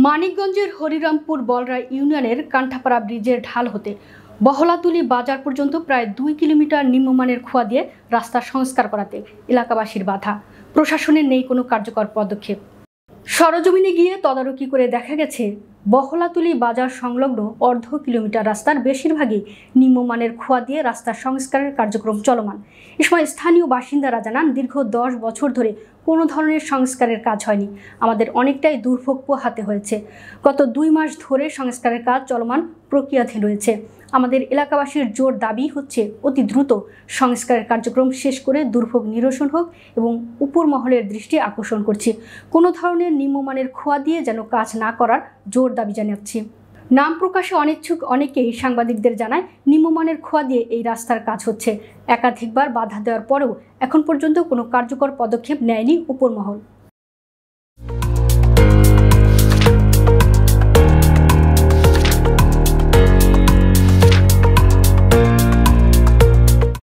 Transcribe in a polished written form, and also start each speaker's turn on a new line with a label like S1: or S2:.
S1: মানিকগঞ্জের হরিরামপুর বলরা ইউনিয়নের কান্ঠাপাড়া ব্রিজের ঢাল হতে বহলাতুলি বাজার পর্যন্ত প্রায় 2 কিলোমিটার নিম্নমানের খোয়া দিয়ে রাস্তা সংস্কার করাতে এলাকাবাসীর বাধা। প্রশাসনের নেই কোনো কার্যকর পদক্ষেপ। সরজমিনে গিয়ে তদারকি করে দেখা গেছে বহলাতুলি বাজার সংলগ্ন অর্ধ কিলোমিটার রাস্তার বেশিরভাগই নিম্নমানের খোয়া দিয়ে রাস্তা সংস্কারের কার্যক্রম চলমান। এ সময় স্থানীয় বাসিন্দারা জানান, দীর্ঘ 10 বছর ধরে কোনো ধরনের সংস্কারের কাজ হয়নি। আমাদের অনেকটাই দুর্ভোগ পোহাতে হয়েছে। গত 2 মাস ধরে সংস্কারের কাজ চলমান প্রক্রিয়াধীন রয়েছে। আমাদের এলাকাবাসীর জোর দাবি হচ্ছে অতি দ্রুত সংস্কারের কার্যক্রম শেষ করে দুর্ভোগ নিরসন হোক এবং উপর মহলের দৃষ্টি আকর্ষণ করছি, কোনো ধরনের নিম্নমানের খোয়া দিয়ে যেন কাজ না করার জোর দাবি জানাচ্ছি। নাম প্রকাশে অনিচ্ছুক অনেকেই সাংবাদিকদের জানায়, নিম্নমানের খোয়া দিয়ে এই রাস্তার কাজ হচ্ছে। একাধিকবার বাধা দেওয়ার পরেও এখন পর্যন্ত কোনো কার্যকর পদক্ষেপ নেয়নি উপর মহল।